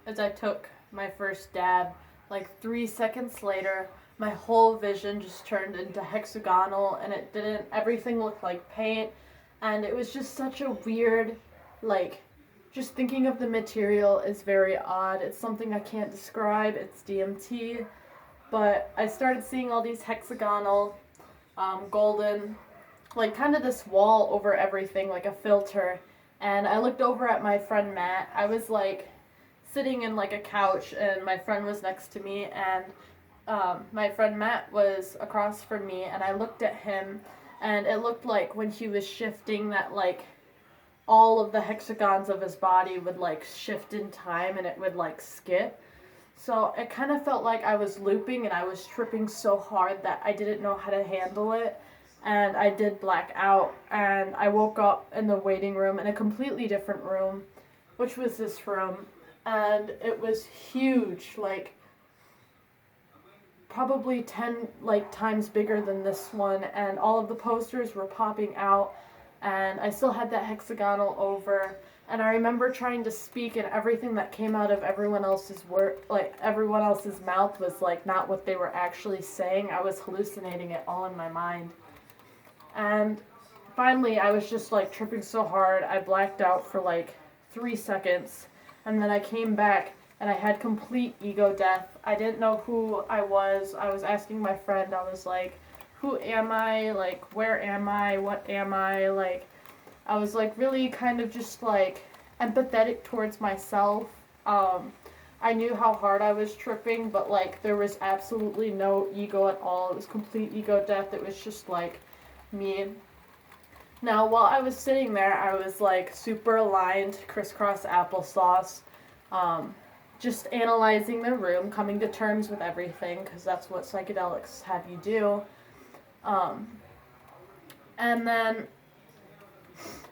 as I took my first dab, like 3 seconds later, my whole vision just turned into hexagonal and it didn't, everything looked like paint. And it was just such a weird, like, just thinking of the material is very odd. It's something I can't describe. It's DMT. But I started seeing all these hexagonal, golden, like kind of this wall over everything, like a filter. And I looked over at my friend Matt. I was like sitting in like a couch, and my friend was next to me, and my friend Matt was across from me, and I looked at him, and it looked like when he was shifting that like all of the hexagons of his body would like shift in time and it would like skip. So it kind of felt like I was looping and I was tripping so hard that I didn't know how to handle it. And I did black out, and I woke up in the waiting room in a completely different room, which was this room. And it was huge, like probably 10 like times bigger than this one, and all of the posters were popping out, and I still had that hexagonal over. And I remember trying to speak, and everything that came out of everyone else's everyone else's mouth was like not what they were actually saying. I was hallucinating it all in my mind. And finally, I was just like tripping so hard, I blacked out for like 3 seconds, and then I came back and I had complete ego death. I didn't know who I was. I was asking my friend, I was like, who am I? Like, where am I? What am I? Like, I was like really kind of just like empathetic towards myself. I knew how hard I was tripping, but like there was absolutely no ego at all. It was complete ego death. It was just like me. Now, while I was sitting there, I was like super aligned, crisscross applesauce, um, just analyzing the room, coming to terms with everything, because that's what psychedelics have you do. Um, and then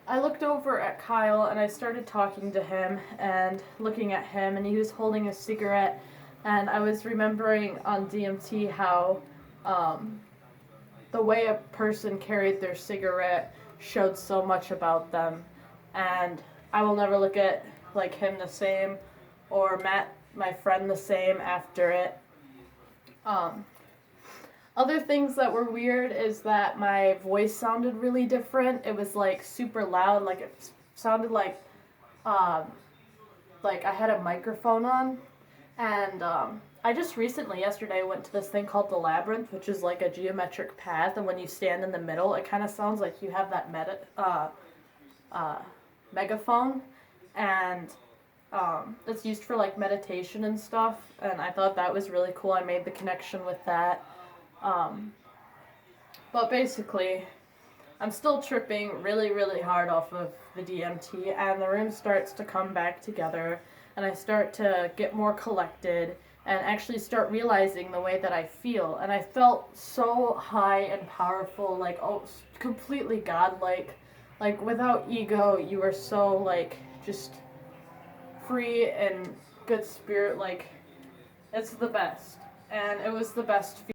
I looked over at Kyle and I started talking to him and looking at him, and he was holding a cigarette. And I was remembering on DMT how the way a person carried their cigarette showed so much about them. And I will never look at like him the same, or Matt, my friend, the same after it. Um, Other things that were weird is that my voice sounded really different. It was like super loud, like it sounded um, like I had a microphone on. And I just recently, yesterday, went to this thing called the Labyrinth, which is like a geometric path. And when you stand in the middle, it kind of sounds like you have that uh, megaphone. And it's used for like meditation and stuff. And I thought that was really cool. I made the connection with that. Um, but basically, I'm still tripping really, really hard off of the DMT, and the room starts to come back together, and I start to get more collected and actually start realizing the way that I feel. And I felt so high and powerful, like, oh, completely godlike. Like, without ego, you are so, like, just free and good spirit. Like, it's the best. And it was the best